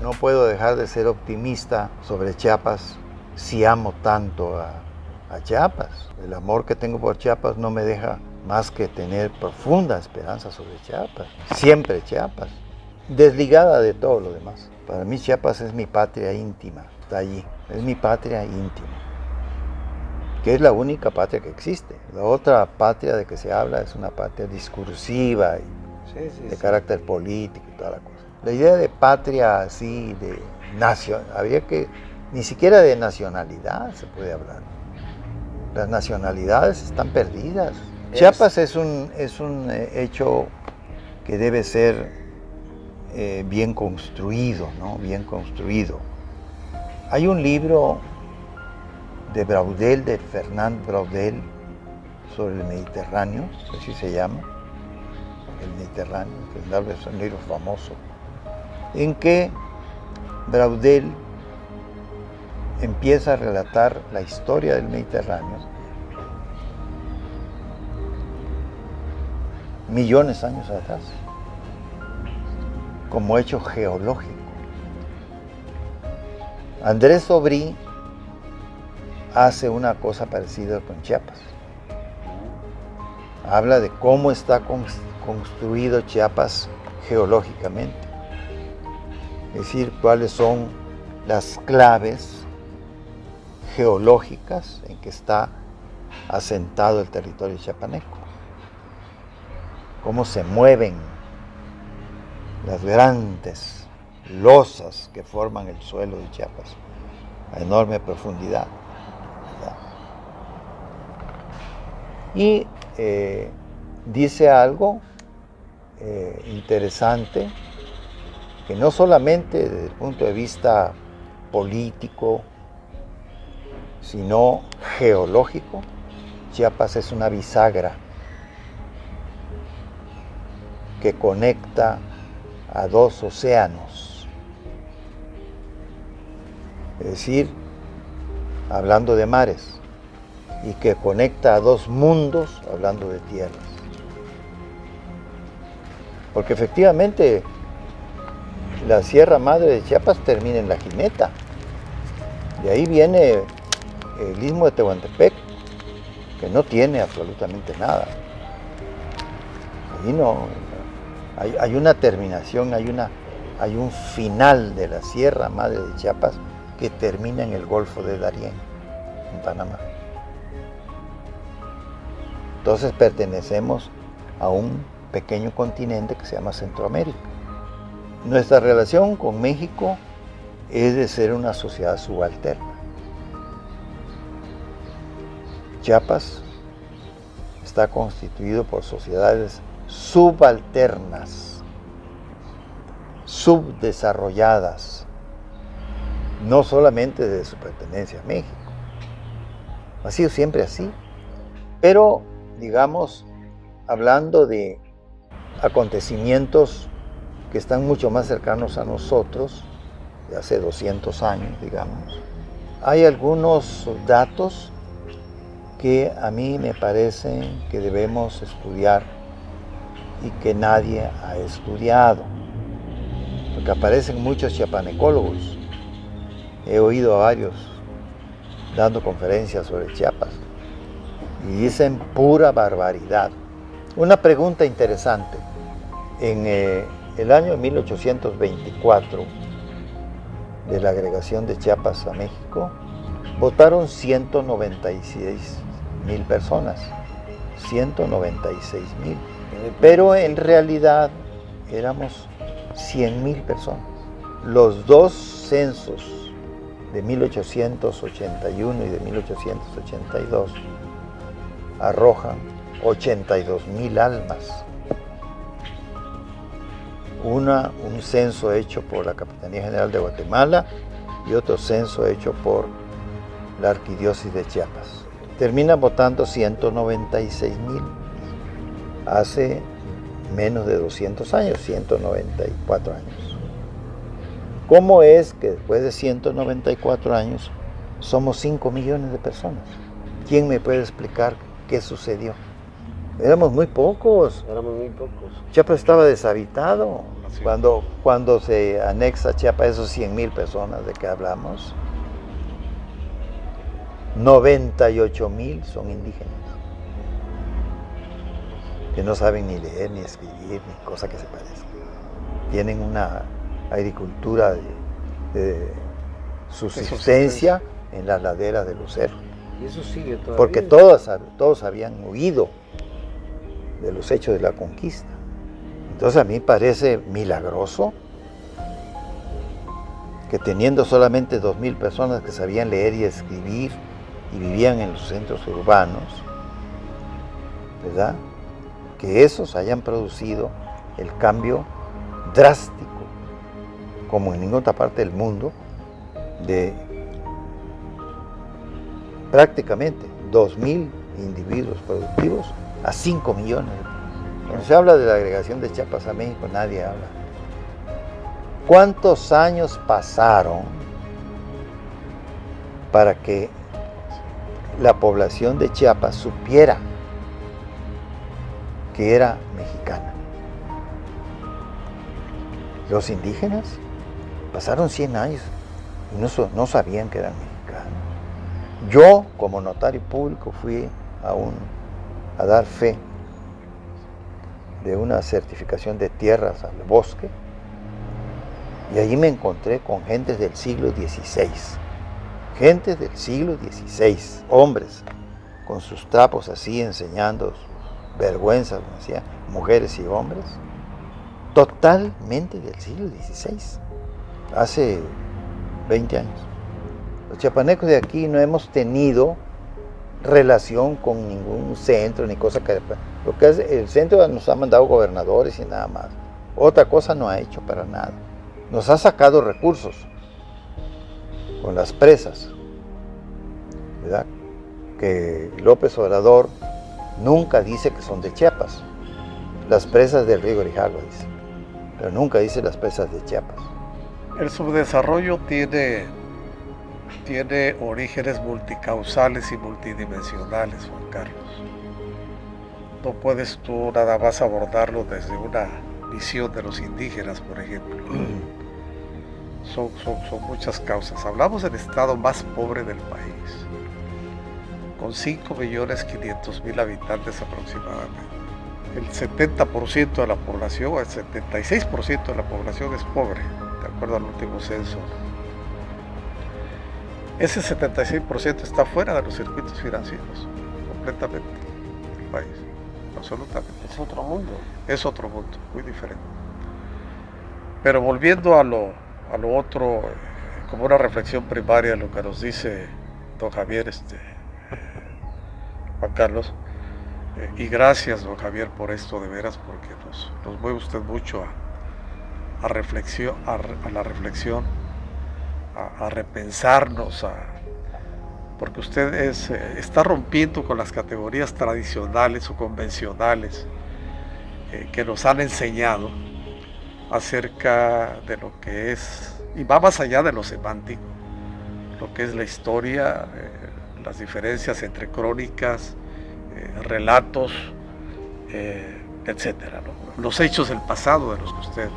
no puedo dejar de ser optimista sobre Chiapas si amo tanto a Chiapas. El amor que tengo por Chiapas no me deja más que tener profunda esperanza sobre Chiapas. Siempre Chiapas, desligada de todo lo demás. Para mí Chiapas es mi patria íntima, está allí, es mi patria íntima, que es la única patria que existe. La otra patria de que se habla es una patria discursiva y de carácter político y toda la cosa. La idea de patria así, de nación, habría que, ni siquiera de nacionalidad se puede hablar. Las nacionalidades están perdidas. Chiapas es un hecho que debe ser bien construido, ¿no? Bien construido. Hay un libro de Braudel, de Fernand Braudel, sobre el Mediterráneo, así se llama, el Mediterráneo, es un libro famoso, en que Braudel empieza a relatar la historia del Mediterráneo millones de años atrás, como hecho geológico. Andrés Aubry hace una cosa parecida con Chiapas. Habla de cómo está construido Chiapas geológicamente, es decir, cuáles son las claves geológicas en que está asentado el territorio chiapaneco, cómo se mueven las grandes losas que forman el suelo de Chiapas a enorme profundidad. Y dice algo interesante, que no solamente desde el punto de vista político, sino geológico, Chiapas es una bisagra que conecta a dos océanos. Es decir, hablando de mares, y que conecta a dos mundos, hablando de tierras. Porque efectivamente la Sierra Madre de Chiapas termina en la Jineta. De ahí viene el Istmo de Tehuantepec, que no tiene absolutamente nada. Ahí no, hay una terminación, hay un final de la Sierra Madre de Chiapas que termina en el Golfo de Darién, en Panamá. Entonces pertenecemos a un pequeño continente que se llama Centroamérica. Nuestra relación con México es de ser una sociedad subalterna. Chiapas está constituido por sociedades subalternas, subdesarrolladas, no solamente de su pertenencia a México. Ha sido siempre así, pero digamos, hablando de acontecimientos que están mucho más cercanos a nosotros, de hace 200 años, digamos, hay algunos datos que a mí me parecen que debemos estudiar y que nadie ha estudiado, porque aparecen muchos chiapanecólogos. He oído a varios dando conferencias sobre Chiapas y dicen pura barbaridad. Una pregunta interesante: en el año 1824, de la agregación de Chiapas a México, votaron 196,000 personas, 196,000, pero en realidad éramos 100,000 personas. Los dos censos de 1881 y de 1882 arrojan 82,000 almas. Un censo hecho por la Capitanía General de Guatemala y otro censo hecho por la Arquidiócesis de Chiapas. Terminan votando 196,000 hace menos de 200 años, 194 años. ¿Cómo es que después de 194 años somos 5 millones de personas? ¿Quién me puede explicar qué sucedió? Éramos muy pocos. Éramos muy pocos. Chiapas estaba deshabitado, población. Cuando se anexa Chiapas, esos 100,000 personas de que hablamos, 98,000 son indígenas, que no saben ni leer, ni escribir, ni cosa que se parezca. Tienen una agricultura de subsistencia en las laderas de los cerros. Y eso sigue todavía. Porque todos habían huido de los hechos de la conquista. Entonces a mí parece milagroso que teniendo solamente 2,000 personas que sabían leer y escribir y vivían en los centros urbanos, ¿verdad?, que esos hayan producido el cambio drástico, como en ninguna otra parte del mundo, de prácticamente 2,000 individuos productivos a 5 millones. Cuando se habla de la agregación de Chiapas a México, nadie habla. ¿Cuántos años pasaron para que la población de Chiapas supiera que era mexicana? Los indígenas pasaron 100 años y no sabían que eran mexicanos. Yo, como notario público, fui a dar fe de una certificación de tierras al bosque, y allí me encontré con gentes del siglo XVI, gentes del siglo XVI, hombres con sus trapos así enseñando vergüenzas, como decía, mujeres y hombres, totalmente del siglo XVI, hace 20 años. Los chiapanecos de aquí no hemos tenido relación con ningún centro ni cosa que... Lo que es el centro nos ha mandado gobernadores y nada más. Otra cosa no ha hecho para nada. Nos ha sacado recursos con las presas, ¿verdad?, que López Obrador nunca dice que son de Chiapas. Las presas del río Grijalva dice, pero nunca dice las presas de Chiapas. El subdesarrollo tiene orígenes multicausales y multidimensionales, Juan Carlos. No puedes tú nada más abordarlo desde una visión de los indígenas, por ejemplo. Son muchas causas. Hablamos del estado más pobre del país, con 5.500.000 habitantes aproximadamente. El 70% de la población, o el 76% de la población es pobre, de acuerdo al último censo. Ese 76% está fuera de los circuitos financieros, completamente, del país, absolutamente. Es otro mundo. Es otro mundo, muy diferente. Pero volviendo a lo otro, como una reflexión primaria, lo que nos dice don Javier, Juan Carlos, y gracias, don Javier, por esto de veras, porque nos mueve usted mucho a la reflexión, a repensarnos, porque usted está rompiendo con las categorías tradicionales o convencionales que nos han enseñado acerca de lo que es, y va más allá de lo semántico, lo que es la historia, las diferencias entre crónicas, relatos, etcétera, ¿no?, los hechos del pasado de los que usted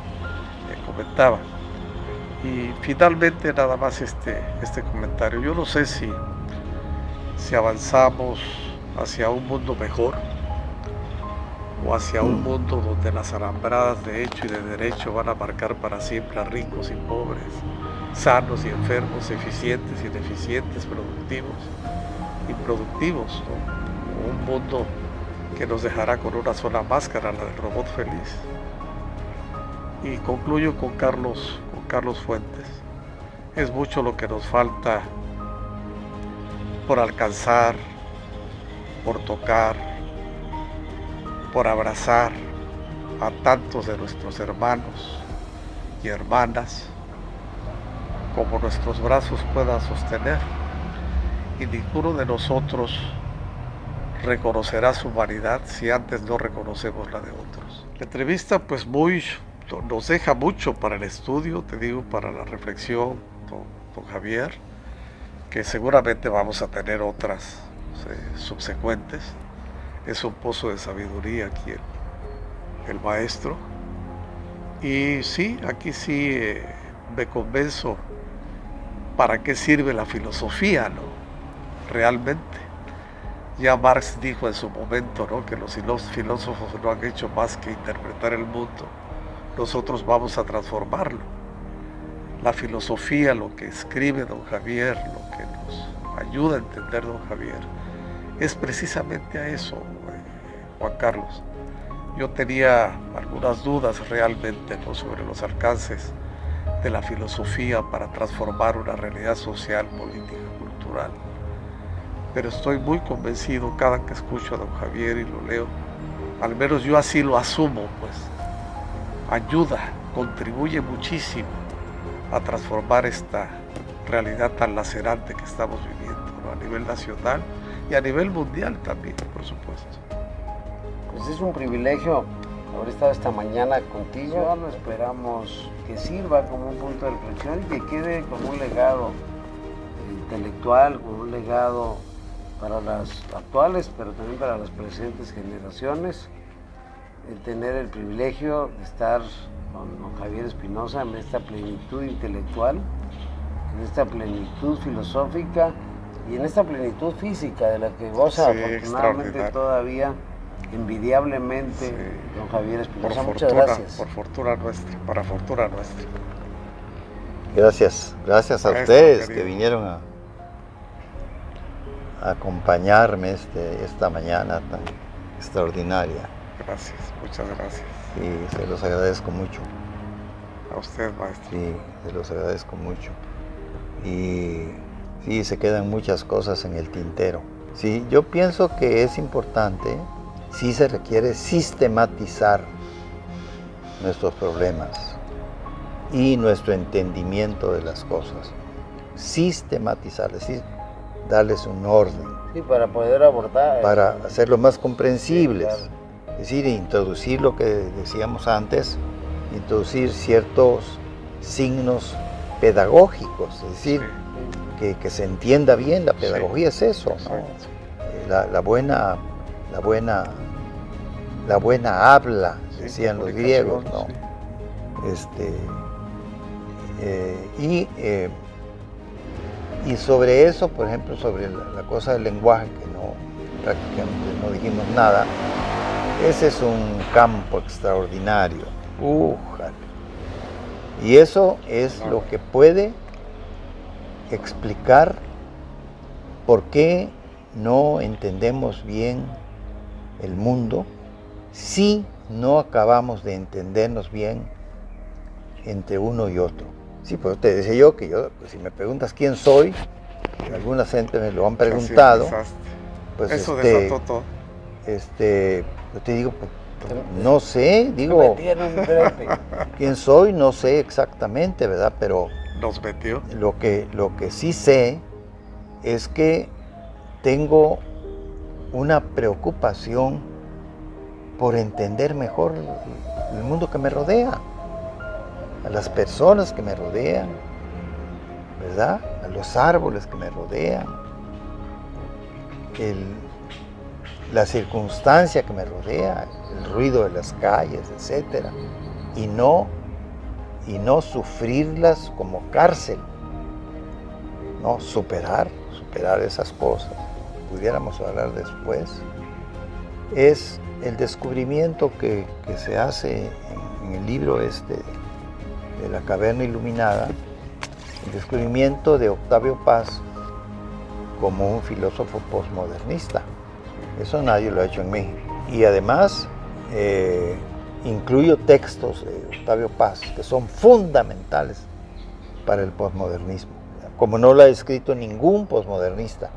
comentaba. Y finalmente nada más este comentario. Yo no sé si avanzamos hacia un mundo mejor o hacia un mundo donde las alambradas de hecho y de derecho van a marcar para siempre a ricos y pobres, sanos y enfermos, eficientes y ineficientes, productivos y improductivos, ¿no? Un mundo que nos dejará con una sola máscara, la del robot feliz. Y concluyo con Carlos Fuentes. Es mucho lo que nos falta por alcanzar, por tocar, por abrazar a tantos de nuestros hermanos y hermanas como nuestros brazos puedan sostener, y ninguno de nosotros reconocerá su humanidad si antes no reconocemos la de otros. La entrevista pues nos deja mucho para el estudio, te digo, para la reflexión, don Javier, que seguramente vamos a tener otras subsecuentes. Es un pozo de sabiduría aquí el maestro, Y sí, aquí sí me convenzo para qué sirve la filosofía, ¿no? Realmente. Ya Marx dijo en su momento, ¿no?, que los filósofos no han hecho más que interpretar el mundo. Nosotros vamos a transformarlo. La filosofía, lo que escribe don Javier, lo que nos ayuda a entender don Javier, es precisamente a eso, Juan Carlos. Yo tenía algunas dudas realmente, ¿no?, sobre los alcances de la filosofía para transformar una realidad social, política, cultural. Pero estoy muy convencido cada que escucho a don Javier y lo leo, al menos yo así lo asumo, pues ayuda, contribuye muchísimo a transformar esta realidad tan lacerante que estamos viviendo, ¿no?, a nivel nacional y a nivel mundial también, por supuesto. Pues es un privilegio haber estado esta mañana contigo. Esperamos que sirva como un punto de reflexión y que quede como un legado intelectual, como un legado para las actuales, pero también para las presentes generaciones. El tener el privilegio de estar con don Javier Espinosa en esta plenitud intelectual, en esta plenitud filosófica y en esta plenitud física de la que goza, sí, afortunadamente todavía envidiablemente, sí, don Javier Espinosa. Muchas gracias. Por fortuna nuestra, para fortuna nuestra. Gracias a ustedes que vinieron a acompañarme esta mañana tan extraordinaria. Gracias, muchas gracias. Y se los agradezco mucho. A usted, maestro. Sí, se los agradezco mucho. Y sí, se quedan muchas cosas en el tintero. Sí, yo pienso que es importante, sí se requiere sistematizar nuestros problemas y nuestro entendimiento de las cosas. Sistematizar, es decir, darles un orden. Sí, para poder abordar. Para hacerlos más comprensibles. Sí, claro. Es decir, introducir lo que decíamos antes, introducir ciertos signos pedagógicos, es decir, sí, que se entienda bien. La pedagogía, sí, es eso, ¿no? La buena habla, sí, decían los griegos, ¿no? Sí. Y sobre eso, por ejemplo, sobre la cosa del lenguaje, que prácticamente no dijimos nada, ese es un campo extraordinario. Y eso es lo que puede explicar por qué no entendemos bien el mundo si no acabamos de entendernos bien entre uno y otro. Sí, pues te decía yo que pues, si me preguntas quién soy, alguna gente me lo han preguntado, pues eso desató todo. Yo te digo, pues, no sé, digo, quién soy, no sé exactamente, ¿verdad? Pero nos metió. Lo que sí sé es que tengo una preocupación por entender mejor el mundo que me rodea, a las personas que me rodean, ¿verdad? A los árboles que me rodean, la circunstancia que me rodea, el ruido de las calles, etc. Y no sufrirlas como cárcel, no, superar esas cosas. Pudiéramos hablar después. Es el descubrimiento que se hace en el libro de La Caverna Iluminada, el descubrimiento de Octavio Paz como un filósofo posmodernista. Eso nadie lo ha hecho en México. Y además incluyo textos de Octavio Paz que son fundamentales para el posmodernismo, como no lo ha escrito ningún posmodernista,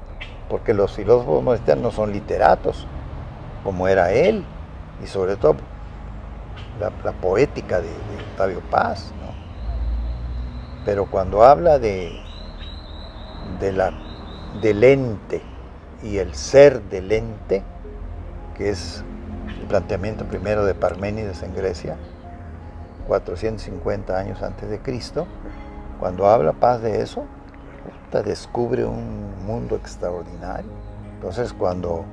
porque los filósofos posmodernistas no son literatos como era él, y sobre todo la poética de Octavio Paz, ¿no? Pero cuando habla del ente y el ser del ente, que es el planteamiento primero de Parménides en Grecia, 450 años antes de Cristo, cuando habla Paz de eso, descubre un mundo extraordinario. Entonces, cuando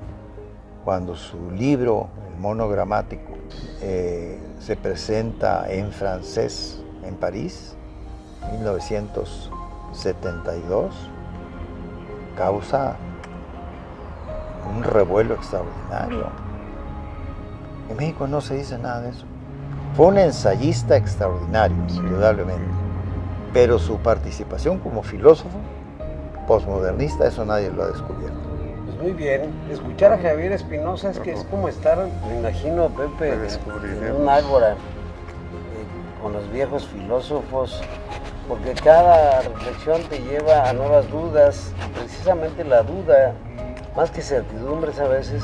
su libro, el monogramático, Se presenta en francés en París, 1972, causa un revuelo extraordinario. En México no se dice nada de eso. Fue un ensayista extraordinario, indudablemente, pero su participación como filósofo posmodernista, eso nadie lo ha descubierto. Pues muy bien, escuchar a Javier Espinosa es que es como estar, me imagino, Pepe, en un ágora con los viejos filósofos, porque cada reflexión te lleva a nuevas dudas. Precisamente la duda, más que certidumbres a veces,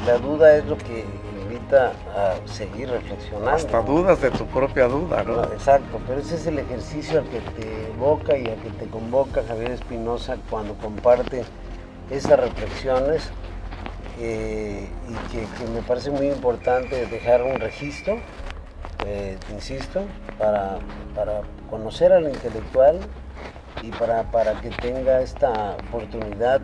la duda es lo que invita a seguir reflexionando. Hasta dudas de tu propia duda, ¿no? Exacto, pero ese es el ejercicio al que te evoca y al que te convoca Javier Espinosa cuando comparte esas reflexiones y que me parece muy importante dejar un registro, insisto, para conocer al intelectual y para que tenga esta oportunidad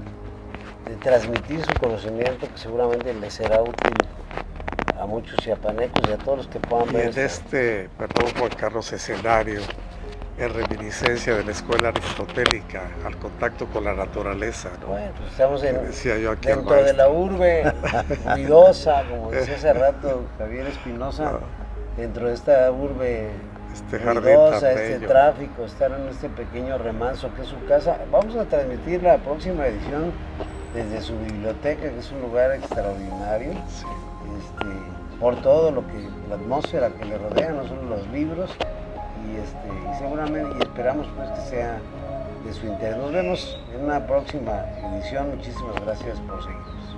de transmitir su conocimiento, que seguramente le será útil a muchos chiapanecos y a todos los que puedan ver. Y en perdón Juan Carlos, escenario, en reminiscencia de la escuela aristotélica, al contacto con la naturaleza, ¿no? Bueno, pues estamos dentro de la urbe ruidosa, como decía hace rato Javier Espinosa, dentro de esta urbe ruidosa, este tráfico, estar en este pequeño remanso que es su casa. Vamos a transmitir la próxima edición desde su biblioteca, que es un lugar extraordinario, sí. Por todo lo que, la atmósfera que le rodea, no solo los libros, y seguramente, y esperamos pues que sea de su interés. Nos vemos en una próxima edición. Muchísimas gracias por seguirnos.